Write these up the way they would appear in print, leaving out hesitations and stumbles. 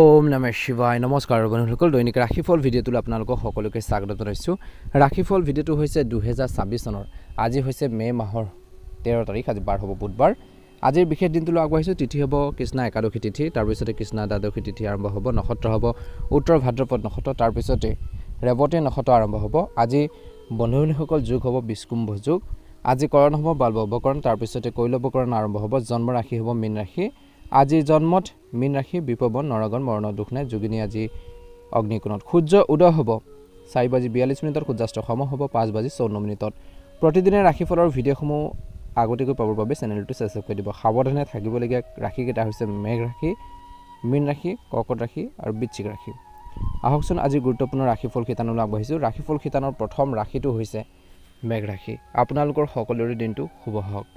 ওম নমঃ শিৱায় নমস্কাৰ বন্ধুসকল দৈনিক ৰাশিফল ভিডিঅ'টোলৈ আপোনালোকক সকলোকে স্বাগত জনাইছোঁ ৰাশিফল ভিডিঅ'টো হৈছে 2026 চনৰ আজি হৈছে মে মাহৰ 13 তাৰিখ আজি বাৰ হ'ব বুধবাৰ আজিৰ বিশেষ দিনটোলৈ আগবাঢ়িছোঁ তিথি হ'ব কৃষ্ণ একাদশী তিথি তাৰ পিছতে কৃষ্ণ দ্বাদশী তিথি আৰম্ভ হ'ব নক্ষত্ৰ হ'ব উত্তৰ ভাদ্ৰপদ নক্ষত্ৰ তাৰ পিছতে ৰেৱতী নক্ষত্ৰ আৰম্ভ হ'ব আজি বন্ধুসকল যোগ হ'ব বিষ্কুম্ভ যোগ আজি কৰণ হ'ব বালবকৰণ তাৰ পিছতে কৈলবকৰণ আৰম্ভ হ'ব জন্ম ৰাশি হ'ব মীন ৰাশি আজি জন্মত মীন ৰাশি বিপৱন নৰগণ মৰণ দুখ নাই যোগিনী আজি অগ্নিকোণত সূৰ্য উদয় হ'ব 4:42 সূৰ্যাস্ত সম হ'ব 5:54 প্ৰতিদিনে ৰাশিফলৰ ভিডিঅ'সমূহ আগতীয়াকৈ পাবৰ বাবে চেনেলটো সাবস্ক্ৰাইব কৰি দিব সাৱধানে থাকিবলগীয়া ৰাশিকেইটা হৈছে মেঘ ৰাশি মীন ৰাশি কৰ্কট ৰাশি আৰু বৃশ্চিক ৰাশি আহকচোন আজি গুৰুত্বপূৰ্ণ ৰাশিফল শিতানলৈ আগবাঢ়িছোঁ ৰাশিফল শিতানৰ প্ৰথম ৰাশিটো হৈছে মেঘ ৰাশি আপোনালোকৰ সকলোৰে দিনটো শুভ হওক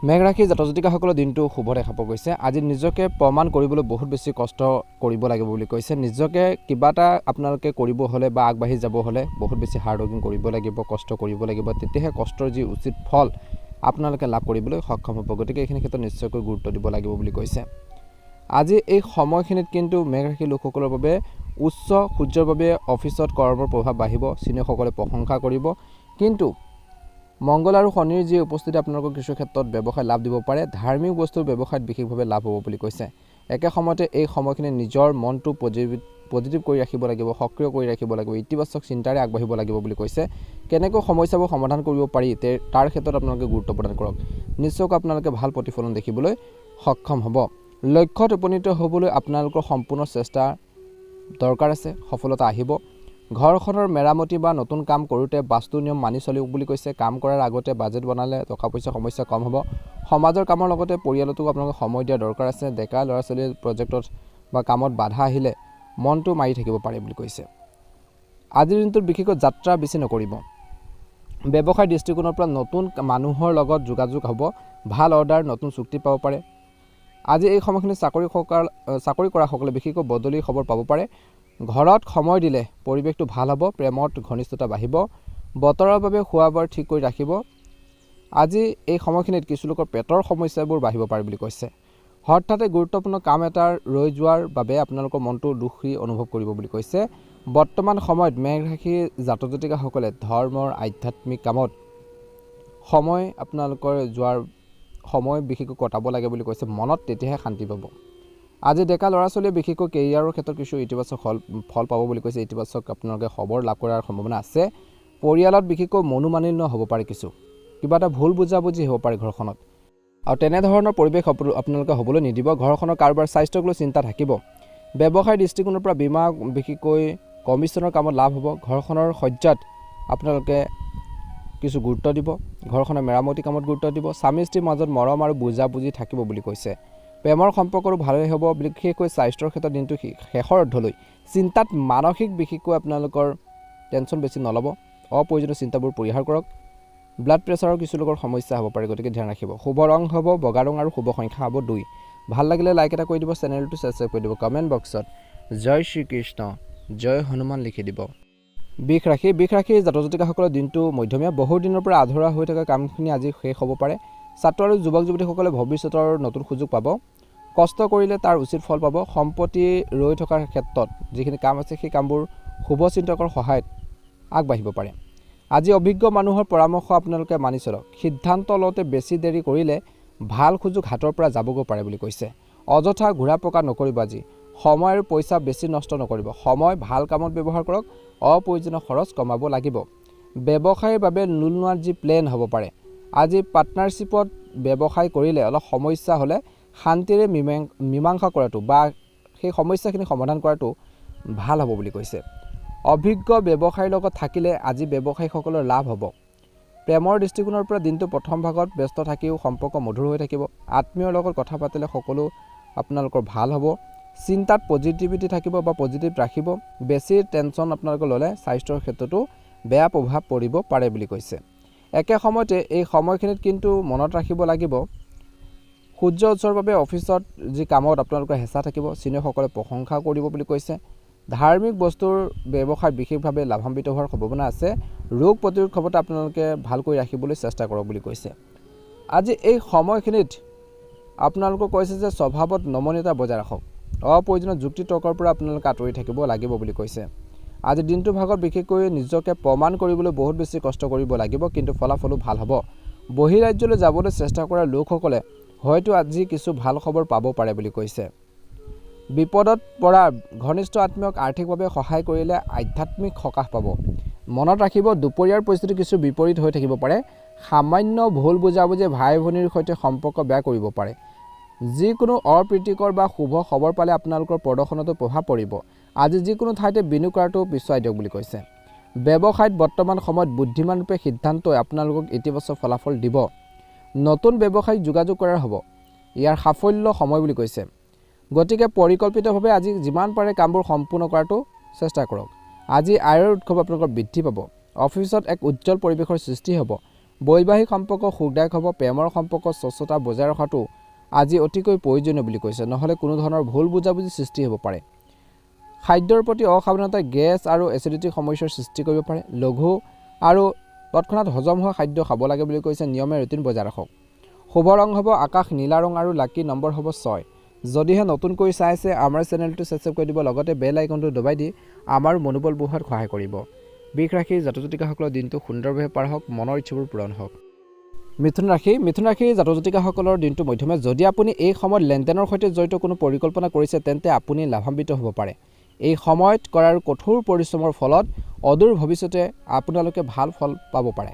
মেঘ ৰাশি জাতক-জাতিকাসকলৰ দিনটো শুভ দেখা পোৱা গৈছে আজি নিজকে প্ৰমাণ কৰিবলৈ বহুত বেছি কষ্ট কৰিব লাগিব বুলি কৈছে নিজকে কিবা এটা আপোনালোকে কৰিব হলে বা আগবাঢ়ি যাব হলে বহুত বেছি হাৰ্ড ওয়াৰ্কিং কৰিব লাগিব কষ্ট কৰিব লাগিব তেতিয়াহে কষ্টৰ যি উচিত ফল আপোনালোকে লাভ কৰিবলৈ সক্ষম হ'ব গতিকে এইখিনি ক্ষেত্ৰত নিশ্চয়কৈ গুৰুত্ব দিব লাগিব বুলি কৈছে আজি এই সময়খিনিত কিন্তু মেঘ ৰাশি লোকসকলৰ বাবে উচ্চ সূৰ্যৰ বাবে অফিচত কৰ্মৰ প্ৰভাৱ বাঢ়িব চিনিয়ৰসকলে প্ৰশংসা কৰিব কিন্তু মংগল আৰু শনিৰ যি উপস্থিতি আপোনালোকক কিছু ক্ষেত্ৰত ব্যৱসায় লাভ দিব পাৰে ধাৰ্মিক বস্তুৰ ব্যৱসায়ত বিশেষভাৱে লাভ হ'ব বুলি কৈছে একে সময়তে এই সময়খিনি নিজৰ মনটো পজিটিভ কৰি ৰাখিব লাগিব সক্ৰিয় কৰি ৰাখিব লাগিব ইতিবাচক চিন্তাৰে আগবাঢ়িব লাগিব বুলি কৈছে কেনেকৈ সমস্যাবোৰ সমাধান কৰিব পাৰি তাৰ ক্ষেত্ৰত আপোনালোকে গুৰুত্ব প্ৰদান কৰক নিশ্চয়কৈ আপোনালোকে ভাল প্ৰতিফলন দেখিবলৈ সক্ষম হ'ব লক্ষ্যত উপনীত হ'বলৈ আপোনালোকৰ সম্পূৰ্ণ চেষ্টা দৰকাৰ আছে সফলতা আহিব ঘৰখনৰ মেৰামতি বা নতুন কাম কৰোঁতে বাস্তু নিয়ম মানি চলিব বুলি কৈছে কাম কৰাৰ আগতে বাজেট বনালে টকা পইচা সমস্যা কম হ'ব সমাজৰ কামৰ লগতে পৰিয়ালতো আপোনালোকে সময় দিয়া দৰকাৰ আছে ডেকা ল'ৰা ছোৱালীৰ প্ৰজেক্টত বা কামত বাধা আহিলে মনটো মাৰি থাকিব পাৰে বুলি কৈছে আজিৰ দিনটোত বিশেষকৈ যাত্ৰা বেছি নকৰিব ব্যৱসায় দৃষ্টিকোণৰ পৰা নতুন মানুহৰ লগত যোগাযোগ হ'ব ভাল অৰ্ডাৰ নতুন চুক্তি পাব পাৰে আজি এই সময়খিনি চাকৰি কৰা সকলে বিশেষকৈ বদলি খবৰ পাব পাৰে ঘৰত সময় দিলে পৰিৱেশটো ভাল হ'ব প্ৰেমত ঘনিষ্ঠতা বাঢ়িব বতৰৰ বাবে খোৱা-বোৱা ঠিক কৰি ৰাখিব আজি এই সময়খিনিত কিছু লোকৰ পেটৰ সমস্যাবোৰ বাঢ়িব পাৰে বুলি কৈছে হঠাতে গুৰুত্বপূৰ্ণ কাম এটাৰ ৰৈ যোৱাৰ বাবে আপোনালোকৰ মনটো দুখী অনুভৱ কৰিব বুলি কৈছে বৰ্তমান সময়ত মেঘ ৰাশি জাতক-জাতিকাসকলে ধৰ্মৰ আধ্যাত্মিক কামত সময় আপোনালোকৰ যোৱাৰ সময় বিশেষকৈ কটাব লাগে বুলি কৈছে মনত তেতিয়াহে শান্তি পাব আজি ডেকা ল'ৰা ছোৱালীয়ে বিশেষকৈ কেৰিয়াৰৰ ক্ষেত্ৰত কিছু ইতিবাচক ফল পাব বুলি কৈছে ইতিবাচক আপোনালোকে খবৰ লাভ কৰাৰ সম্ভাৱনা আছে পৰিয়ালত বিশেষকৈ মনোমালিন্য হ'ব পাৰে কিছু কিবা এটা ভুল বুজাবুজি হ'ব পাৰে ঘৰখনত আৰু তেনেধৰণৰ পৰিৱেশ আপোনালোকে হ'বলৈ নিদিব ঘৰখনৰ কাৰোবাৰ স্বাস্থ্যক লৈ চিন্তা থাকিব ব্যৱসায় দৃষ্টিকোণৰ পৰা বীমা বিশেষকৈ কমিছনৰ কামত লাভ হ'ব ঘৰখনৰ সজ্জাত আপোনালোকে কিছু গুৰুত্ব দিব ঘৰখনৰ মেৰামতি কামত গুৰুত্ব দিব স্বামী স্ত্ৰীৰ মাজত মৰম আৰু বুজাবুজি থাকিব বুলি কৈছে প্ৰেমৰ সম্পৰ্কৰো ভালেই হ'ব বিশেষকৈ স্বাস্থ্যৰ ক্ষেত্ৰত দিনটো শেষৰ অৰ্ধলৈ চিন্তাত মানসিক বিশেষকৈ আপোনালোকৰ টেনশ্যন বেছি নল'ব অপ্ৰয়োজনীয় চিন্তাবোৰ পৰিহাৰ কৰক ব্লাড প্ৰেছাৰৰ কিছু লোকৰ সমস্যা হ'ব পাৰে গতিকে ধ্যান ৰাখিব শুভ ৰং হ'ব বগা ৰং আৰু শুভ সংখ্যা হ'ব 2 ভাল লাগিলে লাইক এটা কৰি দিব চেনেলটো সাবস্ক্ৰাইব কৰি দিব কমেণ্ট বক্সত জয় শ্ৰীকৃষ্ণ জয় হনুমান লিখি দিব বিষ ৰাশি জাতক-জাতিকাসকলৰ দিনটো মধ্যমীয়া বহু দিনৰ পৰা আধৰুৱা হৈ থকা কামখিনি আজি শেষ হ'ব পাৰে ছাত্ৰ আৰু যুৱক যুৱতীসকলে ভৱিষ্যতৰ নতুন সুযোগ পাব কষ্ট কৰিলে তাৰ উচিত ফল পাব সম্পত্তি ৰৈ থকাৰ ক্ষেত্ৰত যিখিনি কাম আছে সেই কামবোৰ শুভ চিন্তকৰ সহায়ত আগবাঢ়িব পাৰে আজি অভিজ্ঞ মানুহৰ পৰামৰ্শ আপোনালোকে মানি চলক সিদ্ধান্ত লওঁতে বেছি দেৰি কৰিলে ভাল সুযোগ হাতৰ পৰা যাবগৈ পাৰে বুলি কৈছে অযথা ঘূৰা পকা নকৰিব আজি সময় আৰু পইচা বেছি নষ্ট নকৰিব সময় ভাল কামত ব্যৱহাৰ কৰক অপ্ৰয়োজনীয় খৰচ কমাব লাগিব ব্যৱসায়ৰ বাবে নোলোৱাৰ যি প্লেন হ'ব পাৰে আজি পাৰ্টনাৰশ্বিপত ব্যৱসায় কৰিলে অলপ সমস্যা হ'লে শান্তিৰে মীমাংসা কৰাটো বা সেই সমস্যাখিনি সমাধান কৰাটো ভাল হ'ব বুলি কৈছে অভিজ্ঞ ব্যৱসায়ীৰ লগত থাকিলে আজি ব্যৱসায়ীসকলৰ লাভ হ'ব প্ৰেমৰ দৃষ্টিকোণৰ পৰা দিনটো প্ৰথম ভাগত ব্যস্ত থাকিও সম্পৰ্ক মধুৰ হৈ থাকিব আত্মীয়ৰ লগত কথা পাতিলে সকলো আপোনালোকৰ ভাল হ'ব চিন্তাত পজিটিভিটি থাকিব বা পজিটিভ ৰাখিব বেছি টেনশ্যন আপোনালোকে ল'লে স্বাস্থ্যৰ ক্ষেত্ৰতো বেয়া প্ৰভাৱ পৰিব পাৰে বুলি কৈছে একে সময়তে এই সময়খিনিত কিন্তু মনত ৰাখিব লাগিব সূৰ্য উৎসৰ বাবে অফিচত যি কামত আপোনালোকৰ হেঁচা থাকিব চিনিয়ৰসকলে প্ৰশংসা কৰিব বুলি কৈছে ধাৰ্মিক বস্তুৰ ব্যৱসায় বিশেষভাৱে লাভান্বিত হোৱাৰ সম্ভাৱনা আছে ৰোগ প্ৰতিৰোধ ক্ষমতা আপোনালোকে ভালকৈ ৰাখিবলৈ চেষ্টা কৰক বুলি কৈছে আজি এই সময়খিনিত আপোনালোকক কৈছে যে স্বভাৱত নমনীয়তা বজাই ৰাখক অপ্ৰয়োজনীয় যুক্তি তৰ্কৰ পৰা আপোনালোকে আঁতৰি থাকিব লাগিব বুলি কৈছে। আজি দিনটোৰ ভাগত বিশেষকৈ নিজকে প্ৰমাণ কৰিবলৈ বহুত বেছি কষ্ট কৰিব লাগিব, কিন্তু ফলাফলো ভাল হ'ব। বহিৰাজ্যলৈ যাবলৈ চেষ্টা কৰা লোকসকলে হয়তো আজি কিছু ভাল খবৰ পাব পাৰে বুলি কৈছে। বিপদত পৰা ঘনিষ্ঠ আত্মীয়ক আৰ্থিকভাৱে সহায় কৰিলে আধ্যাত্মিক সকাহ পাব। মনত ৰাখিব, দুপৰীয়াৰ পৰিস্থিতি কিছু বিপৰীত হৈ থাকিব পাৰে। সামান্য ভুল বুজাবুজি ভাই ভনীৰ সৈতে সম্পৰ্ক বেয়া কৰিব পাৰে। যিকোনো অপ্ৰীতিকৰ বা শুভ খবৰ পালে আপোনালোকৰ প্ৰদৰ্শনতো প্ৰভাৱ পৰিব। আজি যিকোনো ঠাইতে বিনিয়োগ কৰাটো পিছুৱাই দিয়ক বুলি কৈছে। ব্যৱসায়ত বৰ্তমান সময়ত বুদ্ধিমানৰূপে সিদ্ধান্তই আপোনালোকক ইতিবাচক ফলাফল দিব। নতুন ব্যৱসায়িক যোগাযোগ কৰাৰ হ'ব ইয়াৰ সাফল্য সময় বুলি কৈছে। গতিকে পৰিকল্পিতভাৱে আজি যিমান পাৰে কামবোৰ সম্পূৰ্ণ কৰাটো চেষ্টা কৰক। আজি আয়ৰ উৎস আপোনালোকৰ বৃদ্ধি পাব। অফিচত এক উজ্জ্বল পৰিৱেশৰ সৃষ্টি হ'ব। বৈবাহিক সম্পৰ্ক সুখদায়ক হ'ব। প্ৰেমৰ সম্পৰ্ক স্বচ্ছতা বজাই ৰখাটো আজি অতিকৈ প্ৰয়োজনীয় বুলি কৈছে, নহ'লে কোনো ধৰণৰ ভুল বুজাবুজি সৃষ্টি হ'ব পাৰে। খাদ্যৰ প্ৰতি অসাৱধানতাই গেছ আৰু এচিডিটিৰ সমস্যাৰ সৃষ্টি কৰিব পাৰে। লঘু আৰু তৎক্ষণাত হজম হোৱা খাদ্য খাব লাগে বুলি কৈছে। নিয়মীয়া ৰুটিন বজাই ৰাখক। শুভ ৰং হ'ব আকাশ নীলা ৰং আৰু লাকি নম্বৰ হ'ব 6। যদিহে নতুনকৈ চাইছে আমাৰ চেনেলটো ছাবস্ক্ৰাইব কৰি দিব, লগতে বেল আইকনটো দবাই দি আমাৰ মনোবল বঢ়োৱাত সহায় কৰিব। বৃষ ৰাশিৰ জাতক-জাতিকাসকলৰ দিনটো সুন্দৰভাৱে পাৰ হওক, মনৰ ইচ্ছাবোৰ পূৰণ হওক। মিথুন ৰাশিৰ জাতক-জাতিকাসকলৰ দিনটো মধ্যমীয়া। যদি আপুনি এই সময়ত লেনদেনৰ সৈতে জড়িত কোনো পৰিকল্পনা কৰিছে তেন্তে আপুনি লাভান্বিত হ'ব পাৰে। এই সময়ত কৰাৰ কঠোৰ পৰিশ্ৰমৰ ফলত অদূৰ ভৱিষ্যতে আপোনালোকে ভাল ফল পাব পাৰে।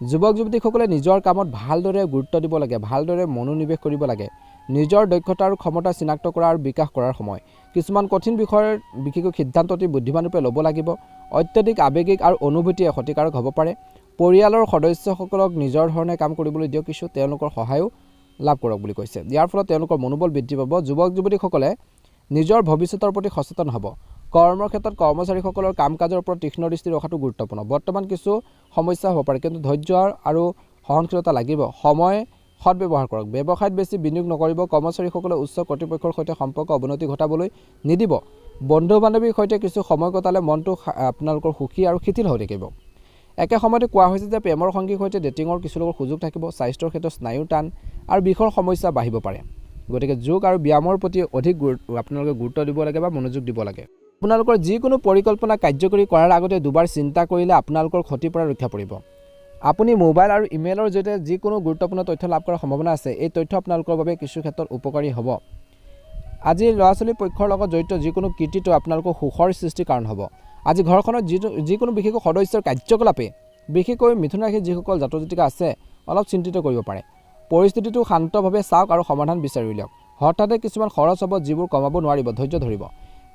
যুৱক যুৱতীসকলে নিজৰ কামত ভালদৰে গুৰুত্ব দিব লাগে, ভালদৰে মনোনিৱেশ কৰিব লাগে। নিজৰ দক্ষতা আৰু ক্ষমতা চিনাক্ত কৰা আৰু বিকাশ কৰাৰ সময়। কিছুমান কঠিন বিষয়ৰ বিশেষকৈ সিদ্ধান্ত অতি বুদ্ধিমানৰূপে ল'ব লাগিব। অত্যাধিক আৱেগিক আৰু অনুভূতিয়ে ক্ষতিকাৰক হ'ব পাৰে। পৰিয়ালৰ সদস্যসকলক নিজৰ ধৰণে কাম কৰিবলৈ দিয়ক, কিছু তেওঁলোকৰ সহায়ো লাভ কৰক বুলি কৈছে। ইয়াৰ ফলত তেওঁলোকৰ মনোবল বৃদ্ধি পাব। যুৱক যুৱতীসকলে নিজৰ ভৱিষ্যতৰ প্ৰতি সচেতন হ'ব। কৰ্মৰ ক্ষেত্ৰত কৰ্মচাৰীসকলৰ কাম কাজৰ ওপৰত তীক্ষ্ণ দৃষ্টি ৰখাটো গুৰুত্বপূৰ্ণ। বৰ্তমান কিছু সমস্যা হ'ব পাৰে, কিন্তু ধৈৰ্য আৰু সহনশীলতা লাগিব। সময় সদব্যৱহাৰ কৰক। ব্যৱসায়ত বেছি বিনিয়োগ নকৰিব। কৰ্মচাৰীসকলে উচ্চ কৰ্তৃপক্ষৰ সৈতে সম্পৰ্ক অৱনতি ঘটাবলৈ নিদিব। বন্ধু বান্ধৱীৰ সৈতে কিছু সময় কটালে মনটো আপোনালোকৰ সুখী আৰু শিথিল হৈ থাকিব। একে সময়তে কোৱা হৈছে যে প্ৰেমৰ সংগীৰ সৈতে ডেটিঙৰ কিছু লোকৰ সুযোগ থাকিব। স্বাস্থ্যৰ ক্ষেত্ৰত স্নায়ুৰ টান আৰু বিষৰ সমস্যা বাঢ়িব পাৰে। গতিকে যোগ আৰু ব্যায়ামৰ প্ৰতি অধিক আপোনালোকে গুৰুত্ব দিব লাগে বা মনোযোগ দিব লাগে। আপোনালোকৰ যিকোনো পৰিকল্পনা কাৰ্যকৰী কৰাৰ আগতে দুবাৰ চিন্তা কৰিলে আপোনালোকৰ ক্ষতিৰ পৰা ৰক্ষা পৰিব। আপুনি মোবাইল আৰু ইমেইলৰ জৰিয়তে যিকোনো গুৰুত্বপূৰ্ণ তথ্য লাভ কৰাৰ সম্ভাৱনা আছে। এই তথ্য আপোনালোকৰ বাবে কিছু ক্ষেত্ৰত উপকাৰী হ'ব। আজি ল'ৰা ছোৱালীৰ পক্ষৰ লগত জড়িত যিকোনো কৃতিত্ব আপোনালোকৰ সুখৰ সৃষ্টিৰ কাৰণ হ'ব। আজি ঘৰখনত যিকোনো বিশেষ সদস্যৰ কাৰ্যকলাপে বিশেষকৈ মিথুন ৰাশিৰ যিসকল জাতক জাতিকা আছে অলপ চিন্তিত কৰিব পাৰে। পৰিস্থিতিটো শান্তভাৱে চাওক আৰু সমাধান বিচাৰি উলিয়াওক। হঠাতে কিছুমান খৰচ হ'ব যিবোৰ কমাব নোৱাৰিব। ধৈৰ্য ধৰিব।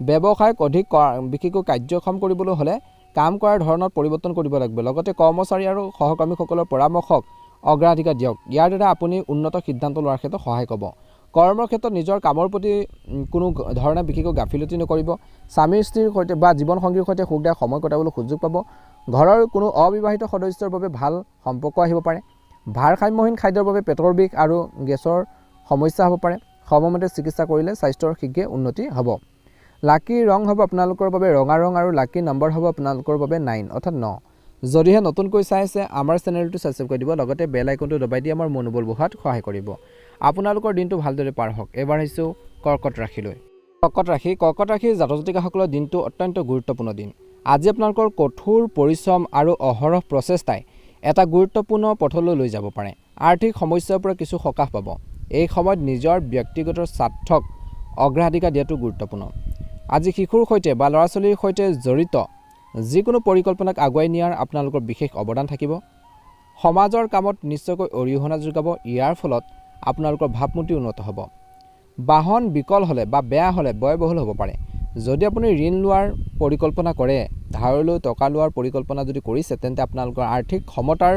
ব্যৱসায়ক অধিক বিশেষকৈ কাৰ্যক্ষম কৰিবলৈ হ'লে কাম কৰাৰ ধৰণত পৰিৱৰ্তন কৰিব লাগিব। লগতে কৰ্মচাৰী আৰু সহকৰ্মীসকলৰ পৰামৰ্শক অগ্ৰাধিকাৰ দিয়ক। ইয়াৰ দ্বাৰা আপুনি উন্নত সিদ্ধান্ত লোৱাৰ ক্ষেত্ৰত সহায় হ'ব। কৰ্মৰ ক্ষেত্ৰত নিজৰ কামৰ প্ৰতি কোনো ধৰণে বিশেষকৈ গাফিলতি নকৰিব। স্বামী স্ত্ৰীৰ সৈতে বা জীৱনসংগীৰ সৈতে সুখদায়ক সময় কটাবলৈ সুযোগ পাব। ঘৰৰ কোনো অবিবাহিত সদস্যৰ বাবে ভাল সম্পৰ্ক আহিব পাৰে। ভাৰসাম্যহীন খাদ্যৰ বাবে পেটৰ বিষ আৰু গেছৰ সমস্যা হ'ব পাৰে। সময়মতে চিকিৎসা কৰিলে স্বাস্থ্যৰ শীঘ্ৰে উন্নতি হ'ব। লাকি ৰং হ'ব আপোনালোকৰ বাবে ৰঙা ৰং আৰু লাকি নম্বৰ হ'ব আপোনালোকৰ বাবে 9 অৰ্থাৎ 9। যদিহে নতুনকৈ চাইছে আমাৰ চেনেলটো ছাবস্ক্ৰাইব কৰি দিব, লগতে বেল আইকনটো দবাই দি আমাৰ মনোবল বঢ়োৱাত সহায় কৰিব। আপোনালোকৰ দিনটো ভালদৰে পাৰ হওক। এবাৰ আহিছোঁ কৰ্কট ৰাশিলৈ। কৰ্কট ৰাশিৰ জাতক জাতিকাসকলৰ দিনটো অত্যন্ত গুৰুত্বপূৰ্ণ দিন। আজি আপোনালোকৰ কঠোৰ পৰিশ্ৰম আৰু অহৰহ প্ৰচেষ্টাই এটা গুৰুত্বপূৰ্ণ পথলৈ লৈ যাব পাৰে। আৰ্থিক সমস্যাৰ পৰা কিছু সকাহ পাব। এই সময়ত নিজৰ ব্যক্তিগত স্বাৰ্থক অগ্ৰাধিকাৰ দিয়াটো গুৰুত্বপূৰ্ণ। আজি শিশুৰ সৈতে বা ল'ৰা ছোৱালীৰ সৈতে জড়িত যিকোনো পৰিকল্পনাক আগুৱাই নিয়াৰ আপোনালোকৰ বিশেষ অৱদান থাকিব। সমাজৰ কামত নিশ্চয়কৈ অৰিহণা যোগাব। ইয়াৰ ফলত আপোনালোকৰ ভাৱমূৰ্তি উন্নত হ'ব। বাহন বিকল হ'লে বা বেয়া হ'লে ব্যয়বহুল হ'ব পাৰে। যদি আপুনি ঋণ লোৱাৰ পৰিকল্পনা কৰে, ধাৰলৈ টকা লোৱাৰ পৰিকল্পনা যদি কৰিছে, তেন্তে আপোনালোকৰ আৰ্থিক ক্ষমতাৰ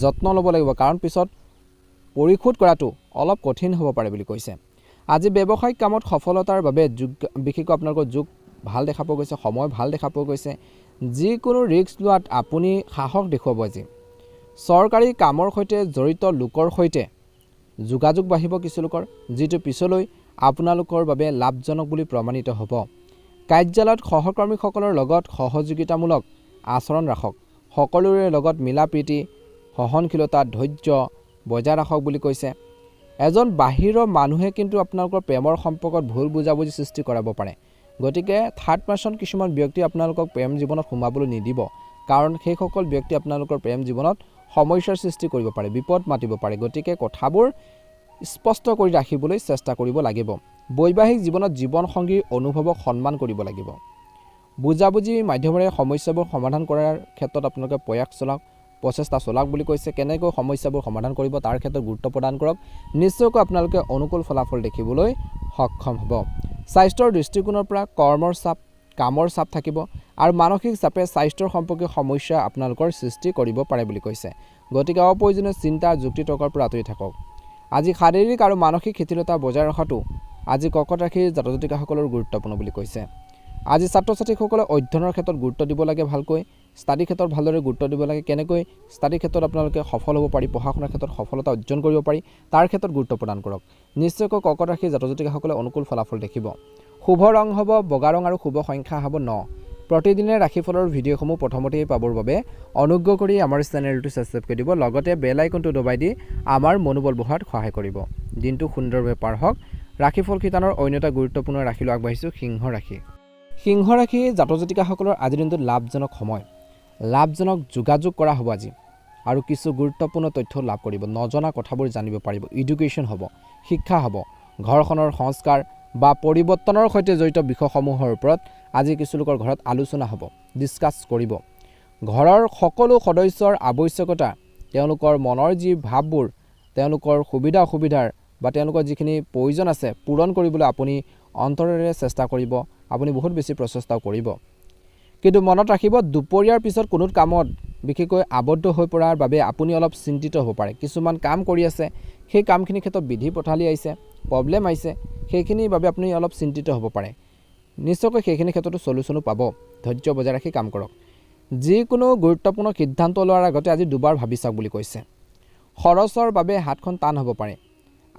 যত্ন ল'ব লাগিব, কাৰণ পিছত পৰিশোধ কৰাটো অলপ কঠিন হ'ব পাৰে বুলি কৈছে। আজি ব্যৱসায়িক কামত সফলতাৰ বাবে বিশেষকৈ আপোনালোকৰ যোগ ভাল দেখা পোৱা গৈছে। সময় ভাল দেখা পোৱা গৈছে। যিকোনো ৰিস্ক লোৱাত আপুনি সাহস দেখুৱাব। আজি চৰকাৰী কামৰ সৈতে জড়িত লোকৰ সৈতে যোগাযোগ বাঢ়িব কিছু লোকৰ, যিটো পিছলৈ আপোনালোকৰ বাবে লাভজনক বুলি প্ৰমাণিত হ'ব। কাৰ্যালয়ত সহকৰ্মীসকলৰ লগত সহযোগিতামূলক আচৰণ ৰাখক। সকলোৰে লগত মিলা প্ৰীতি, সহনশীলতা, ধৈৰ্য বজাই ৰাখক বুলি কৈছে। এজন বাহিৰৰ মানুহে কিন্তু আপোনালোকৰ প্ৰেমৰ সম্পৰ্কত ভুল বুজাবুজি সৃষ্টি কৰাব পাৰে গতিকে থাৰ্ড পাৰ্সন কিছুমান ব্যক্তি আপোনালোকক প্ৰেম জীৱনত সোমাবলৈ নিদিব কাৰণ সেইসকল ব্যক্তি আপোনালোকৰ প্ৰেম জীৱনত সমস্যাৰ সৃষ্টি কৰিব পাৰে বিপদ মাতিব পাৰে গতিকে কথাবোৰ স্পষ্ট কৰি ৰাখিবলৈ চেষ্টা কৰিব লাগিব বৈবাহিক জীৱনত জীৱন সংগীৰ অনুভৱক সন্মান কৰিব লাগিব বুজাবুজি মাধ্যমেৰে সমস্যাবোৰ সমাধান কৰাৰ ক্ষেত্ৰত আপোনালোকে প্ৰচেষ্টা চলাওক বুলি কৈছে কেনেকৈ সমস্যাবোৰ সমাধান কৰিব তাৰ ক্ষেত্ৰত গুৰুত্ব প্ৰদান কৰক নিশ্চয়কৈ আপোনালোকে অনুকূল ফলাফল দেখিবলৈ সক্ষম হ'ব স্বাস্থ্যৰ দৃষ্টিকোণৰ পৰা কৰ্মৰ চাপ কামৰ চাপ থাকিব আৰু মানসিক চাপে স্বাস্থ্যৰ সম্পৰ্কীয় সমস্যা আপোনালোকৰ সৃষ্টি কৰিব পাৰে বুলি কৈছে গতিকে অপ্ৰয়োজনীয় চিন্তা যুক্তিতৰ্কৰ পৰা আঁতৰি থাকক আজি শাৰীৰিক আৰু মানসিক শিথিলতা বজাই ৰখাটো আজি কৰ্কট ৰাশিৰ জাতক জাতিকাসকলৰ গুৰুত্বপূৰ্ণ বুলি কৈছে আজি ছাত্ৰ ছাত্ৰীসকলে অধ্যয়নৰ ক্ষেত্ৰত গুৰুত্ব দিব লাগে ভালকৈ ষ্টাডি ক্ষেত্ৰত ভালদৰে গুৰুত্ব দিব লাগে কেনেকৈ ষ্টাডি ক্ষেত্ৰত আপোনালোকে সফল হ'ব পাৰি পঢ়া শুনাৰ ক্ষেত্ৰত সফলতা অৰ্জন কৰিব পাৰি তাৰ ক্ষেত্ৰত গুৰুত্ব প্ৰদান কৰক নিশ্চয়কৈ কৰ্কট ৰাশিৰ জাতক জাতিকাসকলে অনুকূল ফলাফল দেখিব শুভ ৰং হ'ব বগা ৰং আৰু শুভ সংখ্যা হ'ব 9 প্ৰতিদিনে ৰাশিফলৰ ভিডিঅ'সমূহ প্ৰথমতেই পাবৰ বাবে অনুগ্ৰহ কৰি আমাৰ চেনেলটো সাবস্ক্ৰাইব কৰি দিব লগতে বেল আইকনটো দবাই দি আমাৰ মনোবল বঢ়োৱাত সহায় কৰিব দিনটো সুন্দৰভাৱে পাৰ হওক ৰাশিফল শিতানৰ অন্য এটা গুৰুত্বপূৰ্ণ ৰাশিলৈ আগবাঢ়িছোঁ সিংহ ৰাশি জাতক জাতিকাসকলৰ আজিৰ দিনটোত লাভজনক সময় লাভজনক যোগাযোগ কৰা হ'ব আজি আৰু কিছু গুৰুত্বপূৰ্ণ তথ্য লাভ কৰিব নজনা কথাবোৰ জানিব পাৰিব এডুকেশ্যন হ'ব শিক্ষা হ'ব ঘৰখনৰ সংস্কাৰ বা পৰিৱৰ্তনৰ সৈতে জড়িত বিষয়সমূহৰ ওপৰত আজি কিছু লোকৰ ঘৰত আলোচনা হ'ব ডিসকাস কৰিব ঘৰৰ সকলো সদস্যৰ আৱশ্যকতা তেওঁলোকৰ মনৰ যি ভাৱবোৰ তেওঁলোকৰ সুবিধা অসুবিধাৰ বা তেওঁলোকৰ যিখিনি প্ৰয়োজন আছে পূৰণ কৰিবলৈ আপুনি অন্তৰেৰে চেষ্টা কৰিব আপুনি বহুত বেছি প্ৰচেষ্টাও কৰিব কিন্তু মনত ৰাখিব দুপৰীয়াৰ পিছত কোনো কামত বিশেষকৈ আবদ্ধ হৈ পৰাৰ বাবে আপুনি অলপ চিন্তিত হ'ব পাৰে কিছুমান কাম কৰি আছে সেই কামখিনিৰ ক্ষেত্ৰত বিধি পথালি আহিছে প্ৰব্লেম আহিছে সেইখিনিৰ বাবে আপুনি অলপ চিন্তিত হ'ব পাৰে নিশ্চয়কৈ সেইখিনি ক্ষেত্ৰতো সলিউশনো পাব ধৈৰ্য বজাই ৰাখি কাম কৰক যিকোনো গুৰুত্বপূৰ্ণ সিদ্ধান্ত লোৱাৰ আগতে আজি দুবাৰ ভাবি চাওক বুলি কৈছে খৰচৰ বাবে হাতখন টান হ'ব পাৰে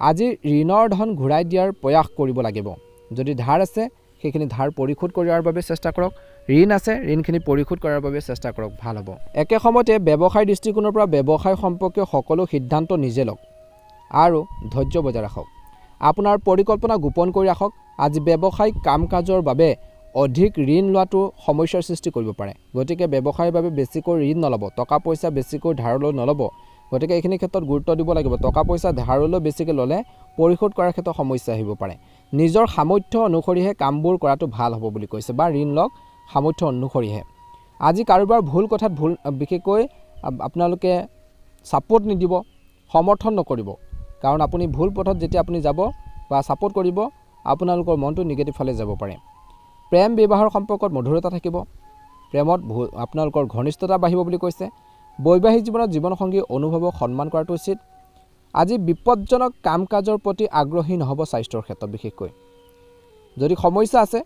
আজি ঋণৰ ধন ঘূৰাই দিয়াৰ প্ৰয়াস কৰিব লাগিব যদি ধাৰ আছে সেইখিনি ধাৰ পৰিশোধ কৰাৰ বাবে চেষ্টা কৰক ঋণ আছে ঋণখিনি পৰিশোধ কৰাৰ বাবে চেষ্টা কৰক ভাল হ'ব একে সময়তে ব্যৱসায় দৃষ্টিকোণৰ পৰা ব্যৱসায় সম্পৰ্কীয় সকলো সিদ্ধান্ত নিজে লওক আৰু ধৈৰ্য বজাই ৰাখক আপোনাৰ পৰিকল্পনা গোপন কৰি ৰাখক আজি ব্যৱসায়িক কাম কাজৰ বাবে অধিক ঋণ লোৱাটো সমস্যাৰ সৃষ্টি কৰিব পাৰে গতিকে ব্যৱসায়ৰ বাবে বেছিকৈ ঋণ নলব টকা পইচা বেছিকৈ ধাৰলৈ নলব গতিকে এইখিনি ক্ষেত্ৰত গুৰুত্ব দিব লাগিব টকা পইচা ধাৰলৈ বেছিকৈ ল'লে পৰিশোধ কৰাৰ ক্ষেত্ৰত সমস্যা আহিব পাৰে নিজৰ সামৰ্থ্য অনুসৰিহে কামবোৰ কৰাটো ভাল হ'ব বুলি কৈছে বা ঋণ লওক সামৰ্থ্য অনুসৰিহে আজি কাৰোবাৰ ভুল কথাত বিশেষকৈ আপোনালোকে ছাপোৰ্ট নিদিব সমৰ্থন নকৰিব কাৰণ আপুনি ভুল পথত যেতিয়া আপুনি যাব বা ছাপোৰ্ট কৰিব আপোনালোকৰ মনটো নিগেটিভ ফালে যাব পাৰে প্ৰেম বিবাহৰ সম্পৰ্কত মধুৰতা থাকিব প্ৰেমত আপোনালোকৰ ঘনিষ্ঠতা বাঢ়িব বুলি কৈছে বৈবাহিক জীৱনত জীৱনসংগী অনুভৱক সন্মান কৰাটো উচিত আজি বিপদজনক কাম কাজৰ প্ৰতি আগ্ৰহী নহ'ব স্বাস্থ্যৰ ক্ষেত্ৰত বিশেষকৈ যদি সমস্যা আছে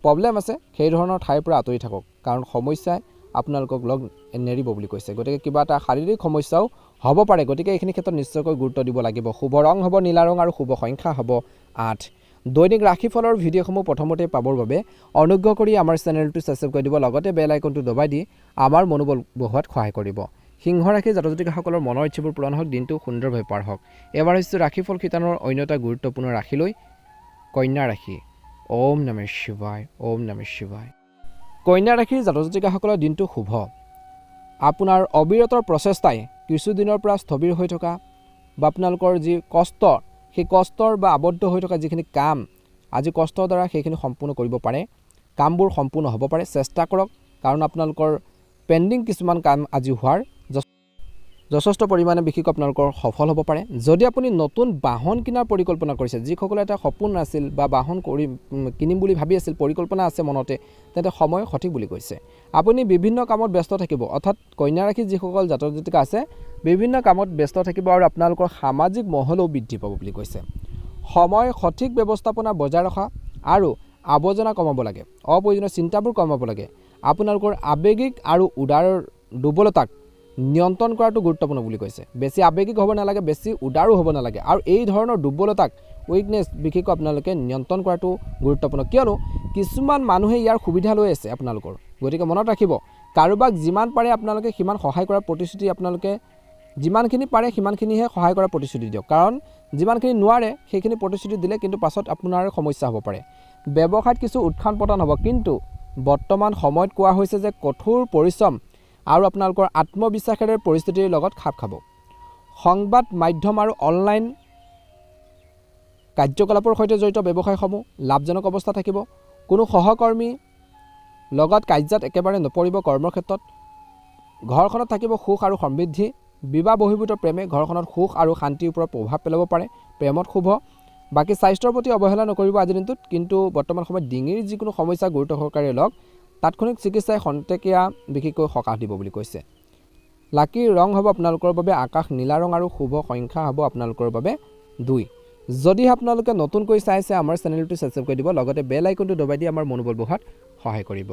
প্ৰব্লেম আছে সেই ধৰণৰ ঠাইৰ পৰা আঁতৰি থাকক কাৰণ সমস্যাই আপোনালোকক লগ নেৰিব বুলি কৈছে গতিকে কিবা এটা শাৰীৰিক সমস্যাও হ'ব পাৰে গতিকে এইখিনি ক্ষেত্ৰত নিশ্চয়কৈ গুৰুত্ব দিব লাগিব শুভ ৰং হ'ব নীলা ৰং আৰু শুভ সংখ্যা হ'ব 8 দৈনিক ৰাশিফলৰ ভিডিঅ'সমূহ প্ৰথমতে পাবৰ বাবে অনুগ্ৰহ কৰি আমাৰ চেনেলটো সাবস্ক্ৰাইব কৰি দিব লগতে বেল আইকনটো দবাই দি আমাৰ মনোবল বঢ়োৱাত সহায় কৰিব সিংহ ৰাশি জাতক জাতিকাসকলৰ মনৰ ইচ্ছাবোৰ পূৰণ হওক দিনটো সুন্দৰভাৱে পাৰ হওক এবাৰ হৈছে ৰাশিফল শিতানৰ অন্য এটা গুৰুত্বপূৰ্ণ ৰাশিলৈ কন্যা ৰাশি ওম নমঃ শিৱায় ওম নমঃ শিৱায় কন্যা ৰাশিৰ জাতক জাতিকাসকলৰ দিনটো শুভ আপোনাৰ অবিৰতৰ প্ৰচেষ্টাই কিছুদিনৰ পৰা স্থবিৰ হৈ থকা বা আপোনালোকৰ যি কষ্ট সেই কষ্টৰ বা আবদ্ধ হৈ থকা যিখিনি কাম আজি কষ্টৰ দ্বাৰা সেইখিনি সম্পূৰ্ণ কৰিব পাৰে কামবোৰ সম্পূৰ্ণ হ'ব পাৰে চেষ্টা কৰক কাৰণ আপোনালোকৰ পেণ্ডিং কিছুমান কাম আজি হোৱাৰ যথেষ্ট পৰিমাণে বিশেষকৈ আপোনালোকৰ সফল হ'ব পাৰে যদি আপুনি নতুন বাহন কিনাৰ পৰিকল্পনা কৰিছে যিসকলে এটা সপোন আছিল বা বাহন কিনিম বুলি ভাবি আছিল পৰিকল্পনা আছে মনতে তেন্তে সময় সঠিক বুলি কৈছে আপুনি বিভিন্ন কামত ব্যস্ত থাকিব অৰ্থাৎ কন্যা ৰাশি যিসকল জাতক জাতিকা আছে বিভিন্ন কামত ব্যস্ত থাকিব আৰু আপোনালোকৰ সামাজিক মহলও বৃদ্ধি পাব বুলি কৈছে সময় সঠিক ব্যৱস্থাপনা বজাই ৰখা আৰু আৱৰ্জনা কমাব লাগে অপ্ৰয়োজনীয় চিন্তাবোৰ কমাব লাগে আপোনালোকৰ আৱেগিক আৰু উদাৰ দুৰ্বলতাক নিয়ন্ত্ৰণ কৰাটো গুৰুত্বপূৰ্ণ বুলি কৈছে বেছি আৱেগিক হ'ব নালাগে বেছি উদাৰো হ'ব নালাগে আৰু এই ধৰণৰ দুৰ্বলতাক উইকনেছ বিশেষকৈ আপোনালোকে নিয়ন্ত্ৰণ কৰাটো গুৰুত্বপূৰ্ণ কিয়নো কিছুমান মানুহে ইয়াৰ সুবিধা লৈ আছে আপোনালোকৰ গতিকে মনত ৰাখিব কাৰোবাক যিমান পাৰে আপোনালোকে সিমান সহায় কৰাৰ প্ৰতিশ্ৰুতি আপোনালোকে যিমানখিনি পাৰে সিমানখিনিহে সহায় কৰাৰ প্ৰতিশ্ৰুতি দিয়ক, কাৰণ যিমানখিনি নোৱাৰে সেইখিনি প্ৰতিশ্ৰুতি দিলে কিন্তু পাছত আপোনাৰ সমস্যা হ'ব পাৰে। ব্যৱসায়ত কিছু উত্থান পতন হ'ব, কিন্তু বৰ্তমান সময়ত কোৱা হৈছে যে কঠোৰ পৰিশ্ৰম আৰু আপোনালোকৰ আত্মবিশ্বাসেৰে পৰিস্থিতিৰ লগত খাপ খাব। সংবাদ মাধ্যম আৰু অনলাইন কাৰ্যকলাপৰ সৈতে জড়িত ব্যৱসায়সমূহ লাভজনক অৱস্থা থাকিব। কোনো সহকৰ্মী লগত কাৰ্যত একেবাৰে নপৰিব। কৰ্মক্ষেত্ৰত ঘৰখনত থাকিব সুখ আৰু সমৃদ্ধি। বিবাহ বহিৰ্ভূত প্ৰেমে ঘৰখনত সুখ আৰু শান্তিৰ ওপৰত প্ৰভাৱ পেলাব পাৰে। প্ৰেমত শুভ। বাকী স্বাস্থ্যৰ প্ৰতি অৱহেলা নকৰিব আজিৰ দিনটোত, কিন্তু বৰ্তমান সময়ত ডিঙিৰ যিকোনো সমস্যা গুৰুত্ব সহকাৰে লওক তাৎক্ষণিক চিকিৎসাই খন্তেকীয়া বিশেষকৈ সকাহ দিব বুলি কৈছে। লাকি ৰং হ'ব আপোনালোকৰ বাবে আকাশ নীলা ৰং আৰু শুভ সংখ্যা হ'ব আপোনালোকৰ বাবে 2। যদি আপোনালোকে নতুনকৈ চাইছে আমাৰ চেনেলটো ছাবস্ক্ৰাইব কৰি দিব, লগতে বেল আইকনটো দবাই দি আমাৰ মনোবল বঢ়াত সহায় কৰিব।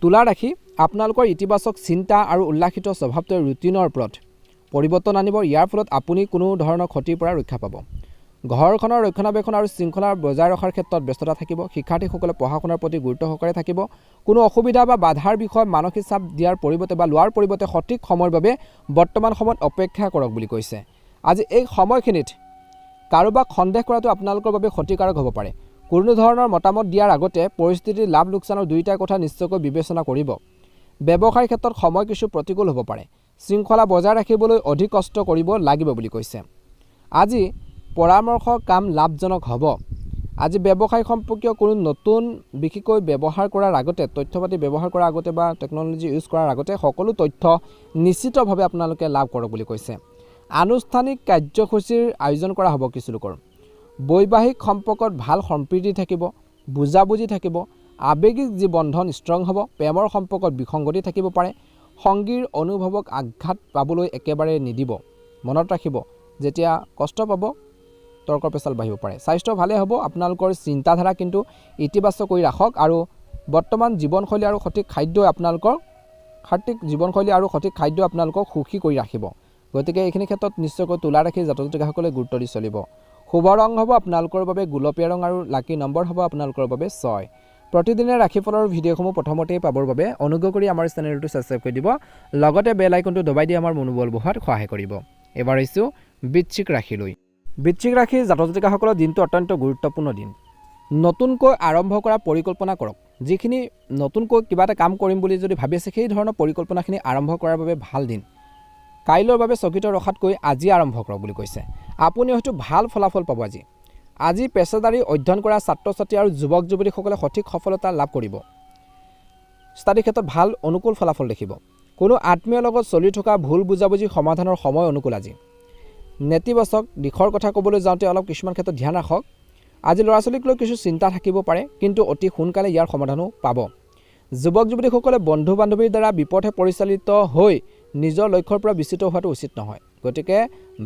তুলা ৰাশি, আপোনালোকৰ ইতিবাচক চিন্তা আৰু উল্লাসিত স্বভাৱটোৱে ৰুটিনৰ ওপৰত পৰিৱৰ্তন আনিব। ইয়াৰ ফলত আপুনি কোনো ধৰণৰ ক্ষতিৰ পৰা ৰক্ষা পাব। ঘৰখনৰ ৰক্ষণাবেক্ষণ আৰু শৃংখলা বজাই ৰখাৰ ক্ষেত্ৰত ব্যস্ততা থাকিব। শিক্ষাৰ্থীসকলে পঢ়া শুনাৰ প্ৰতি গুৰুত্ব সহকাৰে থাকিব। কোনো অসুবিধা বা বাধাৰ বিষয়ে মানসিক চাপ দিয়াৰ পৰিৱৰ্তে বা লোৱাৰ পৰিৱৰ্তে সঠিক সময়ৰ বাবে বৰ্তমান সময়ত অপেক্ষা কৰক বুলি কৈছে। আজি এই সময়খিনিত কাৰোবাক সন্দেহ কৰাটো আপোনালোকৰ বাবে ক্ষতিকাৰক হ'ব পাৰে। কোনো ধৰণৰ মতামত দিয়াৰ আগতে পৰিস্থিতিৰ লাভ লোকচানৰ দুয়োটা কথা নিশ্চয়কৈ বিবেচনা কৰিব। ব্যৱসায়ৰ ক্ষেত্ৰত সময় কিছু প্ৰতিকূল হ'ব পাৰে। শৃংখলা বজাই ৰাখিবলৈ অধিক কষ্ট কৰিব লাগিব বুলি কৈছে। আজি পৰামৰ্শ কাম লাভজনক হ'ব। আজি ব্যৱসায় সম্পৰ্কীয় কোনো নতুন বিশেষকৈ ব্যৱহাৰ কৰাৰ আগতে তথ্য পাতি ব্যৱহাৰ কৰাৰ আগতে বা টেকন'লজি ইউজ কৰাৰ আগতে সকলো তথ্য নিশ্চিতভাৱে আপোনালোকে লাভ কৰক বুলি কৈছে। আনুষ্ঠানিক কাৰ্যসূচীৰ আয়োজন কৰা হ'ব কিছু লোকৰ। বৈবাহিক সম্পৰ্কত ভাল সম্প্ৰীতি থাকিব, বুজাবুজি থাকিব। আৱেগিক যি বন্ধন ষ্ট্ৰং হ'ব। প্ৰেমৰ সম্পৰ্কত বিসংগতি থাকিব পাৰে। সংগীৰ অনুভৱক আঘাত পাবলৈ একেবাৰে নিদিব। মনত ৰাখিব, যেতিয়া কষ্ট পাব তৰ্ক পেচাল বাঢ়িব পাৰে। স্বাস্থ্য ভালে হ'ব। আপোনালোকৰ চিন্তাধাৰা কিন্তু ইতিবাচক কৰি ৰাখক আৰু বৰ্তমান জীৱনশৈলী আৰু সঠিক খাদ্যই আপোনালোকক সুখী কৰি ৰাখিব। গতিকে এইখিনি ক্ষেত্ৰত নিশ্চয়কৈ তুলা ৰাশি জাতক জাতিকাসকলে গুৰুত্ব দি চলিব। শুভ ৰং হ'ব আপোনালোকৰ বাবে গুলপীয়া ৰং আৰু লাকি নম্বৰ হ'ব আপোনালোকৰ বাবে 6। প্ৰতিদিনে ৰাশিফলৰ ভিডিঅ'সমূহ প্ৰথমতেই পাবৰ বাবে অনুগ্ৰহ কৰি আমাৰ চেনেলটো ছাবস্ক্ৰাইব কৰি দিব, লগতে বেল আইকনটো দবাই দি আমাৰ মনোবল বঢ়োৱাত সহায় কৰিব। এবাৰ আহিছোঁ বৃশ্চিক ৰাশিলৈ। বৃশ্চিক ৰাশিৰ জাতক জাতিকাসকলৰ দিনটো অত্যন্ত গুৰুত্বপূৰ্ণ দিন। নতুনকৈ আৰম্ভ কৰা পৰিকল্পনা কৰক। যিখিনি নতুনকৈ কিবা এটা কাম কৰিম বুলি যদি ভাবি আছে সেই ধৰণৰ পৰিকল্পনাখিনি আৰম্ভ কৰাৰ বাবে ভাল দিন। কাইলৈৰ বাবে স্থগিত ৰখাতকৈ আজি আৰম্ভ কৰক বুলি কৈছে। আপুনি হয়তো ভাল ফলাফল পাব আজি। আজি পেছাদাৰী অধ্যয়ন কৰা ছাত্ৰ ছাত্ৰী আৰু যুৱক যুৱতীসকলে সঠিক সফলতা লাভ কৰিব। ষ্টাডি ক্ষেত্ৰত ভাল অনুকূল ফলাফল দেখিব। কোনো আত্মীয়ৰ লগত চলি থকা ভুল বুজাবুজি সমাধানৰ সময় অনুকূল আজি। নেতিবাচক দিশৰ কথা ক'বলৈ যাওঁতে অলপ কিছুমান ক্ষেত্ৰত ধ্যান ৰাখক। আজি ল'ৰা ছোৱালীক লৈ কিছু চিন্তা থাকিব পাৰে, কিন্তু অতি সোনকালে ইয়াৰ সমাধানো পাব। যুৱক যুৱতীসকলে বন্ধু বান্ধৱীৰ দ্বাৰা বিপথে পৰিচালিত হৈ নিজৰ লক্ষ্যৰ পৰা বিচ্যুত হোৱাটো উচিত নহয়। গতিকে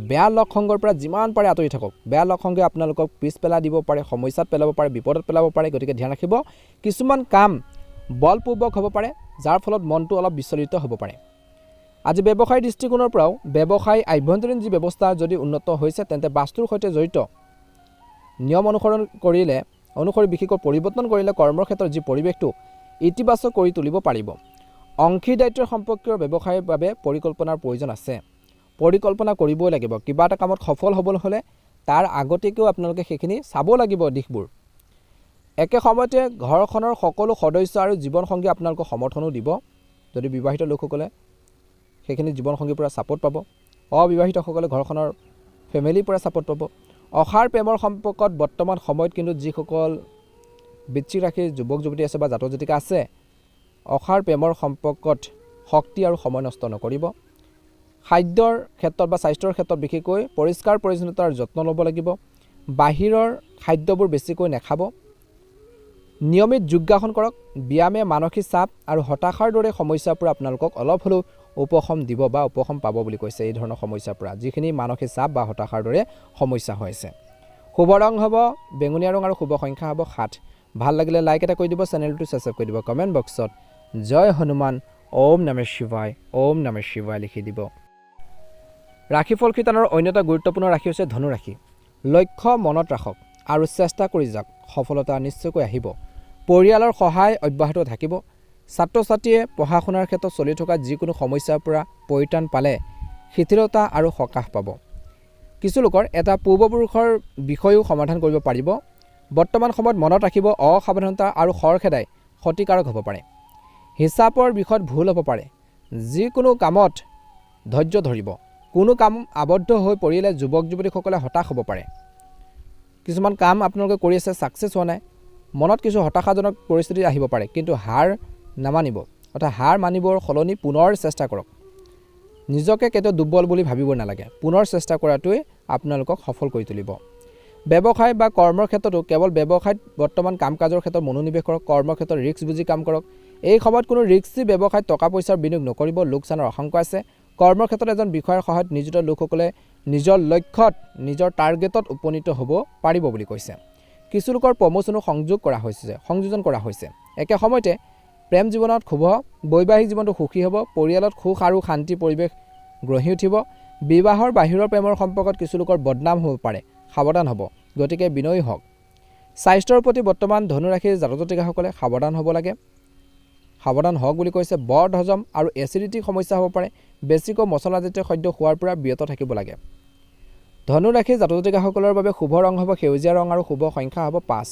বেয়া লগ সংগৰ পৰা যিমান পাৰে আঁতৰি থাকক। বেয়া লগ সংগে আপোনালোকক পিছ পেলাই দিব পাৰে, সমস্যাত পেলাব পাৰে, বিপদত পেলাব পাৰে। গতিকে ধ্যান ৰাখিব। কিছুমান কাম বলপূৰ্বক হ'ব পাৰে, যাৰ ফলত মনটো অলপ বিচলিত হ'ব পাৰে। আজি ব্যৱসায়ৰ দৃষ্টিকোণৰ পৰাও ব্যৱসায় আভ্যন্তৰীণ যি ব্যৱস্থা যদি উন্নত হৈছে তেন্তে বাস্তুৰ সৈতে জড়িত নিয়ম অনুসৰি বিশেষকৈ পৰিৱৰ্তন কৰিলে কৰ্মৰ ক্ষেত্ৰত যি পৰিৱেশটো ইতিবাচক কৰি তুলিব পাৰিব। অংশীদাৰিত্বৰ সম্পৰ্কীয় ব্যৱসায়ৰ বাবে পৰিকল্পনাৰ প্ৰয়োজন আছে। পৰিকল্পনা কৰিবই লাগিব। কিবা এটা কামত সফল হ'বলৈ হ'লে তাৰ আগতীয়াকৈও আপোনালোকে সেইখিনি চাব লাগিব দিশবোৰ। একে সময়তে ঘৰখনৰ সকলো সদস্য আৰু জীৱনসংগী আপোনালোকক সমৰ্থনো দিব। যদি বিবাহিত লোকসকলে সেইখিনি জীৱনসংগীৰ পৰা ছাপোৰ্ট পাব। অবিবাহিতসকলে ঘৰখনৰ ফেমিলিৰ পৰা ছাপোৰ্ট পাব। অসাৰ প্ৰেমৰ সম্পৰ্কত বৰ্তমান সময়ত কিন্তু যিসকল বৃশ্চিক ৰাশিৰ যুৱক যুৱতী আছে বা জাতক জাতিকা আছে, অসাৰ প্ৰেমৰ সম্পৰ্কত শক্তি আৰু সময় নষ্ট নকৰিব। খাদ্যৰ ক্ষেত্ৰত বা স্বাস্থ্যৰ ক্ষেত্ৰত বিশেষকৈ পৰিষ্কাৰ পৰিচ্ছন্নতাৰ যত্ন ল'ব লাগিব। বাহিৰৰ খাদ্যবোৰ বেছিকৈ নাখাব। নিয়মিত যোগাসন কৰক। ব্যায়ামে মানসিক চাপ আৰু হতাশাৰ দৰে সমস্যাৰ পৰা আপোনালোকক অলপ হ'লেও উপশম দিব বা উপশম পাব বুলি কৈছে। এই ধৰণৰ সমস্যাৰ পৰা যিখিনি মানসিক চাপ বা হতাশাৰ দৰে সমস্যা হৈ আছে। শুভ ৰং হ'ব বেঙুনীয়া ৰং আৰু শুভ সংখ্যা হ'ব 7। ভাল লাগিলে লাইক এটা কৰি দিব, চেনেলটো ছাবস্ক্ৰাইব কৰি দিব। কমেণ্ট বক্সত জয় হনুমান, ওম নমঃ শিৱায়, ওম নমঃ শিৱায় লিখি দিব। ৰাশিফল শিতানৰ অন্য এটা গুৰুত্বপূৰ্ণ ৰাশি হৈছে ধনু ৰাশি। লক্ষ্য মনত ৰাখক আৰু চেষ্টা কৰি যাওক, সফলতা নিশ্চয়কৈ আহিব। পৰিয়ালৰ সহায় অব্যাহত থাকিব। ছাত্ৰ ছাত্ৰীয়ে পঢ়া শুনাৰ ক্ষেত্ৰত চলি থকা যিকোনো সমস্যাৰ পৰা পৰিত্ৰাণ পালে শিথিলতা আৰু সকাহ পাব। কিছু লোকৰ এটা পূৰ্বপুৰুষৰ বিষয়েও সমাধান কৰিব পাৰিব। বৰ্তমান সময়ত মনত ৰাখিব অসাৱধানতা আৰু খৰখেদাই ক্ষতিকাৰক হ'ব পাৰে। হিচাপৰ বিষয়ত ভুল হ'ব পাৰে। যিকোনো কামত ধৈৰ্য ধৰিব। কোনো কাম আবদ্ধ হৈ পৰিলে যুৱক যুৱতীসকলে হতাশ হ'ব পাৰে। কিছুমান কাম আপোনালোকে কৰি আছে ছাকচেছ হোৱা নাই, মনত কিছু হতাশাজনক পৰিস্থিতি আহিব পাৰে, কিন্তু হাৰ নামানিব, অৰ্থাৎ হাৰ মানিবৰ সলনি পুনৰ চেষ্টা কৰক। নিজকে কেতিয়াও দুৰ্বল বুলি ভাবিব নালাগে। পুনৰ চেষ্টা কৰাটোৱে আপোনালোকক সফল কৰি তুলিব। ব্যৱসায় বা কৰ্মৰ ক্ষেত্ৰতো কেৱল ব্যৱসায়ত বৰ্তমান কাম কাজৰ ক্ষেত্ৰত মনোনিৱেশ কৰক। কৰ্মৰ ক্ষেত্ৰত ৰিস্ক বুজি কাম কৰক। এই সময়ত কোনো ৰিস্কি ব্যৱসায়ত টকা পইচাৰ বিনিয়োগ নকৰিব, লোকচানৰ আশংকা আছে। কৰ্মৰ ক্ষেত্ৰত এজন বিষয়াৰ সহায়ত নিয়োজিত লোকসকলে নিজৰ লক্ষ্যত নিজৰ টাৰ্গেটত উপনীত হ'ব পাৰিব বুলি কৈছে। কিছু লোকৰ প্ৰমোচনো সংযোজন কৰা হৈছে। একে সময়তে প্ৰেম জীৱনত শুভ, বৈবাহিক জীৱনটো সুখী হ'ব, পৰিয়ালত সুখ আৰু শান্তি পৰিৱেশ গঢ়ি উঠিব। বিবাহৰ বাহিৰৰ প্ৰেমৰ সম্পৰ্কত কিছু লোকৰ বদনাম হ'ব পাৰে, সাৱধান হ'ব, গতিকে বিনয়ী হওক। স্বাস্থ্যৰ প্ৰতি বৰ্তমান ধনু ৰাশিৰ জাতক জাতিকাসকলে সাৱধান হ'ব লাগে, সাৱধান হওক বুলি কৈছে। বদ হজম আৰু এচিডিটি সমস্যা হ'ব পাৰে। বেছিকৈ মছলাজাতীয় খাদ্য খোৱাৰ পৰা বিৰত থাকিব লাগে। ধনু ৰাশিৰ জাতক জাতিকাসকলৰ বাবে শুভ ৰং হ'ব সেউজীয়া ৰং আৰু শুভ সংখ্যা হ'ব 5।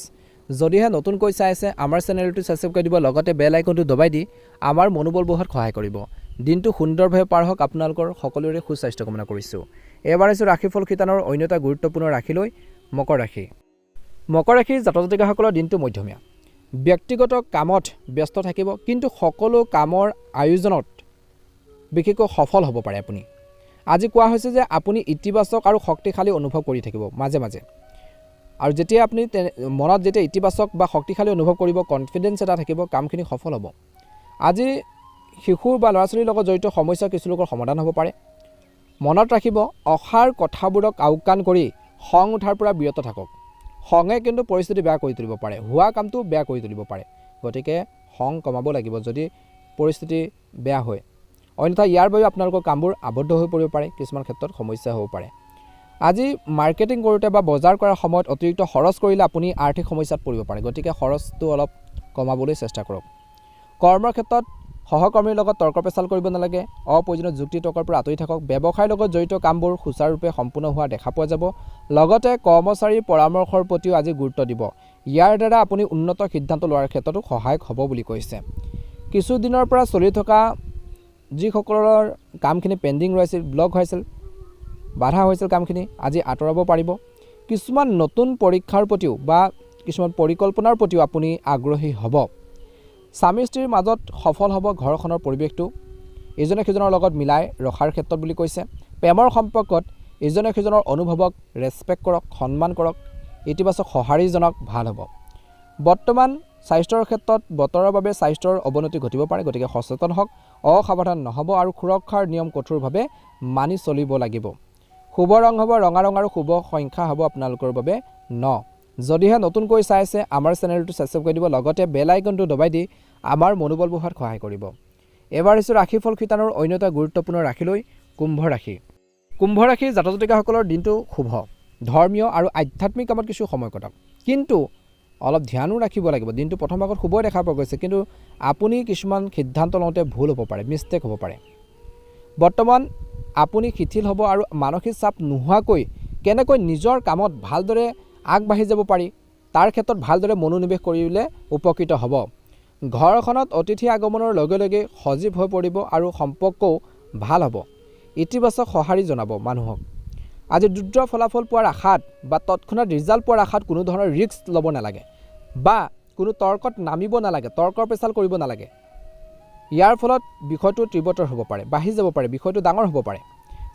যদিহে নতুনকৈ চাই আছে আমাৰ চেনেলটো ছাবস্ক্ৰাইব কৰি দিব, লগতে বেল আইকনটো দবাই দি আমাৰ মনোবল বঢ়োৱাত সহায় কৰিব। দিনটো সুন্দৰভাৱে পাৰ হওক, আপোনালোকৰ সকলোৰে সুস্বাস্থ্য কামনা কৰিছোঁ। এবাৰ আহিছোঁ ৰাশিফল শিতানৰ অন্য এটা গুৰুত্বপূৰ্ণ ৰাশিলৈ, মকৰ ৰাশি। মকৰ ৰাশিৰ জাতক জাতিকাসকলৰ দিনটো মধ্যমীয়া। ব্যক্তিগত কামত ব্যস্ত থাকিব, কিন্তু সকলো কামৰ আয়োজনত বিশেষকৈ সফল হ'ব পাৰে আপুনি। আজি কোৱা হৈছে যে আপুনি ইতিবাচক আৰু শক্তিশালী অনুভৱ কৰি থাকিব মাজে মাজে, আৰু যেতিয়া আপুনি মনত যেতিয়া ইতিবাচক বা শক্তিশালী অনুভৱ কৰিব, কনফিডেঞ্চ এটা থাকিব, কামখিনি সফল হ'ব। আজি শিশু বা ল'ৰা ছোৱালীৰ লগত জড়িত সমস্যা কিছু লোকৰ সমাধান হ'ব পাৰে। মনত ৰাখিব অসাৰ কথাবোৰক আওকাণ কৰি খং উঠাৰ পৰা বিৰত থাকক। খঙে কিন্তু পৰিস্থিতি বেয়া কৰি তুলিব পাৰে, হোৱা কামটো বেয়া কৰি তুলিব পাৰে, গতিকে খং কমাব লাগিব যদি পৰিস্থিতি বেয়া হয়। অন্যথা ইয়াৰ বাবে আপোনালোকৰ কামবোৰ আবদ্ধ হৈ পৰিব পাৰে, কিছুমান ক্ষেত্ৰত সমস্যা হ'ব পাৰে। আজি মাৰ্কেটিং কৰোঁতে বা বজাৰ কৰাৰ সময়ত অতিৰিক্ত খৰচ কৰিলে আপুনি আৰ্থিক সমস্যাত পৰিব পাৰে, গতিকে খৰচটো অলপ কমাবলৈ চেষ্টা কৰক। কৰ্মৰ ক্ষেত্ৰত সহকৰ্মীৰ লগত তৰ্ক পেচাল কৰিব নালাগে, অপ্ৰয়োজনীয় যুক্তি তৰ্কৰ পৰা আঁতৰি থাকক। ব্যৱসায়ৰ লগত জড়িত কামবোৰ সুচাৰুৰূপে সম্পূৰ্ণ হোৱা দেখা পোৱা যাব। লগতে কৰ্মচাৰীৰ পৰামৰ্শৰ প্ৰতিও আজি গুৰুত্ব দিব। ইয়াৰ দ্বাৰা আপুনি উন্নত সিদ্ধান্ত লোৱাৰ ক্ষেত্ৰতো সহায়ক হ'ব বুলি কৈছে। কিছুদিনৰ পৰা চলি থকা যিসকলৰ কামখিনি পেণ্ডিং ৰৈছিল, ব্লক হৈছিল, বাধা হৈছিল, কামখিনি আজি আঁতৰাব পাৰিব। কিছুমান নতুন পৰীক্ষাৰ প্ৰতিও বা কিছুমান পৰিকল্পনাৰ প্ৰতিও আপুনি আগ্ৰহী হ'ব। স্বামী স্ত্ৰীৰ মাজত সফল হ'ব ঘৰখনৰ পৰিৱেশটো, ইজনে সিজনৰ লগত মিলাই ৰখাৰ ক্ষেত্ৰত বুলি কৈছে। প্ৰেমৰ সম্পৰ্কত ইজনে সিজনৰ অনুভৱক ৰেচপেক্ট কৰক, সন্মান কৰক, ইতিবাচক সঁহাৰি জনাওক, ভাল হ'ব। বৰ্তমান স্বাস্থ্যৰ ক্ষেত্ৰত বতৰৰ বাবে স্বাস্থ্যৰ অৱনতি ঘটিব পাৰে, গতিকে সচেতন হওক, অসাৱধান নহ'ব আৰু সুৰক্ষাৰ নিয়ম কঠোৰভাৱে মানি চলিব লাগিব। শুভ ৰং হ'ব ৰঙা ৰং আৰু শুভ সংখ্যা হ'ব আপোনালোকৰ বাবে 9। যদিহে নতুনকৈ চাই আছে আমাৰ চেনেলটো ছাবস্ক্ৰাইব কৰি দিব, লগতে বেল আইকনটো দবাই দি আমাৰ মনোবল বঢ়োৱাত সহায় কৰিব। এবাৰ আহিছোঁ ৰাশিফল শিতানৰ অন্য এটা গুৰুত্বপূৰ্ণ ৰাশিলৈ, কুম্ভ ৰাশি। কুম্ভ ৰাশিৰ জাতক জাতিকাসকলৰ দিনটো শুভ, ধৰ্মীয় আৰু আধ্যাত্মিক কামত কিছু সময় কটাওক, কিন্তু অলপ ধ্যানো ৰাখিব লাগিব। দিনটো প্ৰথম ভাগত শুভই দেখা পোৱা গৈছে, কিন্তু আপুনি কিছুমান সিদ্ধান্ত লওঁতে ভুল হ'ব পাৰে, মিষ্টেক হ'ব পাৰে। বৰ্তমান আপুনি শিথিল হ'ব আৰু মানসিক চাপ নোহোৱাকৈ কেনেকৈ নিজৰ কামত ভালদৰে আগবাঢ়ি যাব পাৰি তাৰ ক্ষেত্ৰত ভালদৰে মনোনিৱেশ কৰিলে উপকৃত হ'ব। ঘৰখনত অতিথি আগমনৰ লগে লগে সজীৱ হৈ পৰিব আৰু সম্পৰ্কও ভাল হ'ব। ইতিবাচক সঁহাৰি জনাব মানুহক। আজি দ্ৰুত ফলাফল পোৱাৰ আশাত বা তৎক্ষণাত ৰিজাল্ট পোৱাৰ আশাত কোনো ধৰণৰ ৰিস্ক ল'ব নালাগে বা কোনো তৰ্কত নামিব নালাগে, তৰ্কৰ পেচাল কৰিব নালাগে। ইয়াৰ ফলত বিষয়টো তীব্ৰতৰ হ'ব পাৰে, বাঢ়ি যাব পাৰে, বিষয়টো ডাঙৰ হ'ব পাৰে।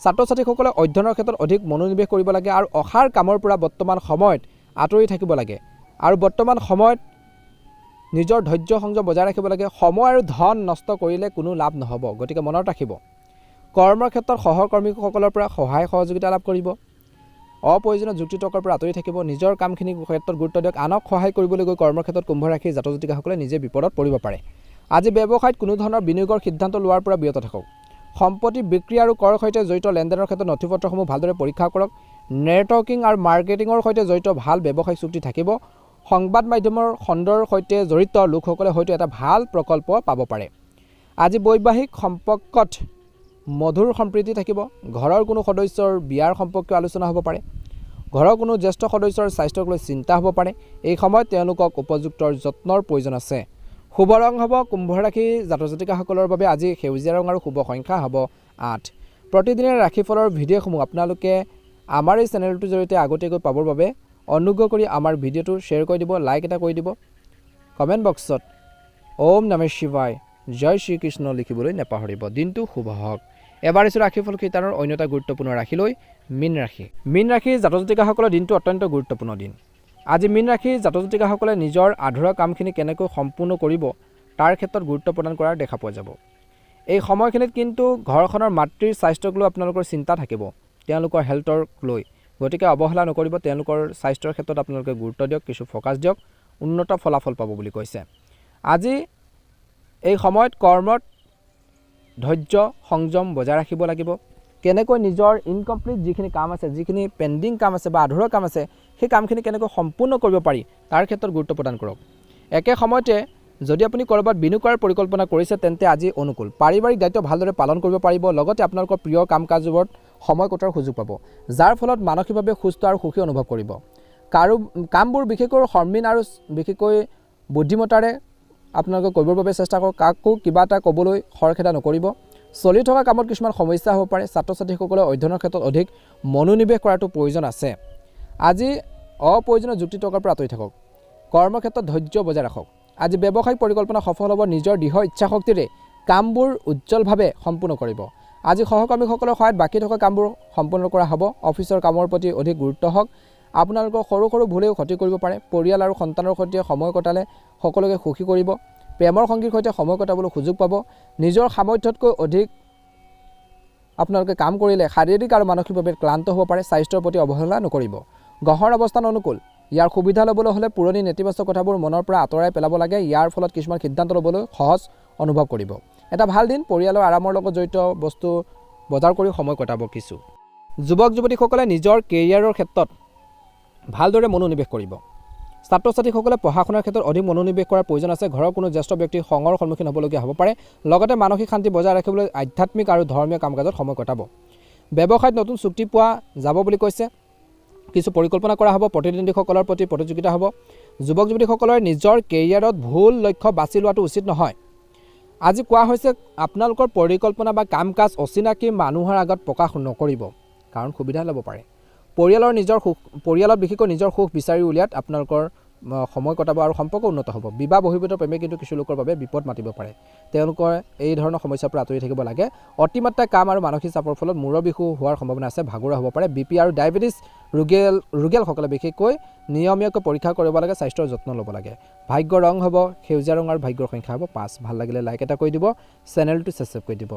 ছাত্ৰ ছাত্ৰীসকলে অধ্যয়নৰ ক্ষেত্ৰত অধিক মনোনিৱেশ কৰিব লাগে আৰু অসাৰ কামৰ পৰা বৰ্তমান সময়ত আঁতৰি থাকিব লাগে আৰু বৰ্তমান সময়ত নিজৰ ধৈৰ্য সংযম বজাই ৰাখিব লাগে। সময় আৰু ধন নষ্ট কৰিলে কোনো লাভ নহ'ব, গতিকে মনত ৰাখিব। কৰ্মৰ ক্ষেত্ৰত সহকৰ্মীসকলৰ পৰা সহায় সহযোগিতা লাভ কৰিব। অপ্ৰয়োজনীয় যুক্তি তৰ্কৰ পৰা আঁতৰি থাকিব। নিজৰ কামখিনিৰ ক্ষেত্ৰত গুৰুত্ব দিয়ক। আনক সহায় কৰিবলৈ গৈ কৰ্মৰ ক্ষেত্ৰত কুম্ভ ৰাশিৰ জাতক জাতিকাসকলে নিজে বিপদত পৰিব পাৰে। আজি ব্যৱসায়ত কোনো ধৰণৰ বিনিয়োগৰ সিদ্ধান্ত লোৱাৰ পৰা বিৰত থাকক। সম্পত্তি বিক্ৰী আৰু কৰ সৈতে জড়িত লেনদেনৰ ক্ষেত্ৰত নথিপত্ৰসমূহ ভালদৰে পৰীক্ষা কৰক। নেটৱৰ্কিং আৰু মাৰ্কেটিঙৰ সৈতে জড়িত ভাল ব্যৱসায়িক চুক্তি থাকিব। সংবাদ মাধ্যমৰ খণ্ডৰ সৈতে জড়িত লোকসকলে হয়তো এটা ভাল প্ৰকল্প পাব পাৰে। আজি বৈবাহিক সম্পৰ্কত মধুৰ সম্প্ৰীতি থাকিব। ঘৰৰ কোনো সদস্যৰ বিয়াৰ সম্পৰ্কীয় আলোচনা হ'ব পাৰে। ঘৰৰ কোনো জ্যেষ্ঠ সদস্যৰ স্বাস্থ্যক লৈ চিন্তা হ'ব পাৰে। এই সময়ত তেওঁলোকক উপযুক্ত যত্নৰ প্ৰয়োজন আছে। শুভ ৰং হ'ব কুম্ভ ৰাশি জাতক জাতিকাসকলৰ বাবে আজি সেউজীয়া ৰং আৰু শুভ সংখ্যা হ'ব 8। প্ৰতিদিনে ৰাশিফলৰ ভিডিঅ'সমূহ আপোনালোকে আমাৰ এই চেনেলটোৰ জৰিয়তে আগতীয়াকৈ পাবৰ বাবে অনুগ্ৰহ কৰি আমাৰ ভিডিঅ'টো শ্বেয়াৰ কৰি দিব, লাইক এটা কৰি দিব, কমেণ্ট বক্সত ওম নমঃ শিৱায় জয় শ্ৰীকৃষ্ণ লিখিবলৈ নাপাহৰিব। দিনটো শুভ হওক। এবাৰ আহিছোঁ ৰাশিফল কেইটাৰ অন্য এটা গুৰুত্বপূৰ্ণ ৰাশিলৈ, মীন ৰাশি। মীন ৰাশিৰ জাতক জাতিকাসকলৰ দিনটো অত্যন্ত গুৰুত্বপূৰ্ণ দিন। আজি মীন ৰাশিৰ জাতক জাতিকাসকলে নিজৰ আধৰুৱা কামখিনি কেনেকৈ সম্পূৰ্ণ কৰিব তাৰ ক্ষেত্ৰত গুৰুত্ব প্ৰদান কৰাৰ দেখা পোৱা যাব। এই সময়খিনিত কিন্তু ঘৰখনৰ মাতৃৰ স্বাস্থ্যক লৈ আপোনালোকৰ চিন্তা থাকিব, তেওঁলোকৰ হেল্থৰ লৈ। গতিকে অৱহেলা নকৰিব, তেওঁলোকৰ স্বাস্থ্যৰ ক্ষেত্ৰত আপোনালোকে গুৰুত্ব দিয়ক, কিছু ফ'কাছ দিয়ক, উন্নত ফলাফল পাব বুলি কৈছে। আজি এই সময়ত কৰ্মত ধৈৰ্য সংযম বজাই ৰাখিব লাগিব। কেনেকৈ নিজৰ ইনকমপ্লিট যিখিনি কাম আছে, যিখিনি পেণ্ডিং কাম আছে বা আধৰুৱা কাম আছে, সেই কামখিনি কেনেকৈ সম্পূৰ্ণ কৰিব পাৰি তাৰ ক্ষেত্ৰত গুৰুত্ব প্ৰদান কৰক। একে সময়তে যদি আপুনি ক'ৰবাত বিনিয়োগ কৰাৰ পৰিকল্পনা কৰিছে তেন্তে আজি অনুকূল। পাৰিবাৰিক দায়িত্ব ভালদৰে পালন কৰিব পাৰিব। লগতে আপোনালোকৰ প্ৰিয় কাম কাজবোৰত সময় কটোৱাৰ সুযোগ পাব, যাৰ ফলত মানসিকভাৱে সুস্থ আৰু সুখী অনুভৱ কৰিব। কামবোৰ বিশেষকৈ সন্মীন আৰু বিশেষকৈ বুদ্ধিমত্তাৰে আপোনালোকে কৰিবৰ বাবে চেষ্টা কৰক। কাকো কিবা এটা ক'বলৈ খৰখেদা নকৰিব। চলি থকা কামত কিছুমান সমস্যা হ'ব পাৰে। ছাত্ৰ ছাত্ৰীসকলে অধ্যয়নৰ ক্ষেত্ৰত অধিক মনোনিৱেশ কৰাটো প্ৰয়োজন আছে। আজি অপ্ৰয়োজনীয় যুক্তি তৰ্কৰ পৰা আঁতৰি থাকক। কৰ্মক্ষেত্ৰত ধৈৰ্য বজাই ৰাখক। আজি ব্যৱসায়িক পৰিকল্পনা সফল হ'ব। নিজৰ দৃঢ় ইচ্ছাশক্তিৰে কামবোৰ উজ্জ্বলভাৱে সম্পূৰ্ণ কৰিব। আজি সহকৰ্মীসকলৰ সহায়ত বাকী থকা কামবোৰ সম্পূৰ্ণ কৰা হ'ব। অফিচৰ কামৰ প্ৰতি অধিক গুৰুত্ব হওক। আপোনালোকৰ সৰু সৰু ভুলেও ক্ষতি কৰিব পাৰে। পৰিয়াল আৰু সন্তানৰ সৈতে সময় কটালে সকলোকে সুখী কৰিব। প্ৰেমৰ সংগীৰ সৈতে সময় কটাবলৈ সুযোগ পাব। নিজৰ সামৰ্থ্যতকৈ অধিক আপোনালোকে কাম কৰিলে শাৰীৰিক আৰু মানসিকভাৱে ক্লান্ত হ'ব পাৰে। স্বাস্থ্যৰ প্ৰতি অৱহেলা নকৰিব। গ্ৰহৰ অৱস্থান অনুকূল। ইয়াৰ সুবিধা ল'বলৈ হ'লে পুৰণি নেতিবাচক কথাবোৰ মনৰ পৰা আঁতৰাই পেলাব লাগে। ইয়াৰ ফলত কিছুমান সিদ্ধান্ত ল'বলৈ সহজ অনুভৱ কৰিব। এটা ভাল দিন। পৰিয়ালৰ আৰামৰ লগত জড়িত বস্তু বজাৰ কৰি সময় কটাব কিছু। যুৱক যুৱতীসকলে নিজৰ কেৰিয়াৰৰ ক্ষেত্ৰত ভালদৰে মনোনিৱেশ কৰিব। ছাত্ৰ ছাত্ৰীসকলে পঢ়া শুনাৰ ক্ষেত্ৰত অধিক মনোনিৱেশ কৰাৰ প্ৰয়োজন আছে। ঘৰৰ কোনো জ্যেষ্ঠ ব্যক্তি খঙৰ সন্মুখীন হ'বলগীয়া হ'ব পাৰে। লগতে মানসিক শান্তি বজাই ৰাখিবলৈ আধ্যাত্মিক আৰু ধৰ্মীয় কাম কাজত সময় কটাব। ব্যৱসায়ত নতুন চুক্তি পোৱা যাব বুলি কৈছে। কিছু পৰিকল্পনা কৰা হ'ব। প্ৰতিদ্বন্দ্বীসকলৰ প্ৰতি প্ৰতিযোগিতা হ'ব। যুৱক যুৱতীসকলৰ নিজৰ কেৰিয়াৰত ভুল লক্ষ্য বাছি লোৱাটো উচিত নহয়। আজি কোৱা হৈছে আপোনালোকৰ পৰিকল্পনা বা কাম কাজ অচিনাকি মানুহৰ আগত প্ৰকাশ নকৰিব, কাৰণ সুবিধা ল'ব পাৰে। পৰিয়ালত বিশেষকৈ নিজৰ সুখ বিচাৰি উলিয়াত আপোনালোকৰ সময় কটাব আৰু সম্পৰ্ক উন্নত হ'ব। বিবাহ বহিৰ্ভূত প্ৰেমে কিন্তু কিছু লোকৰ বাবে বিপদ মাতিব পাৰে। তেওঁলোকৰ এই ধৰণৰ সমস্যাৰ পৰা আঁতৰি থাকিব লাগে। অতিমাত্ৰা কাম আৰু মানসিক চাপৰ ফলত মূৰৰ বিষ হোৱাৰ সম্ভাৱনা আছে। ভাগৰুৱা হ'ব পাৰে। BP আৰু ডায়েবেটিছ ৰোগীসকলে বিশেষকৈ নিয়মীয়াকৈ পৰীক্ষা কৰিব লাগে। স্বাস্থ্যৰ যত্ন ল'ব লাগে। ভাগ্য ৰং হ'ব সেউজীয়া ৰং আৰু ভাগ্যৰ সংখ্যা হ'ব 5। ভাল লাগিলে লাইক এটা কৰি দিব, চেনেলটো ছাবস্ক্ৰাইব কৰি দিব।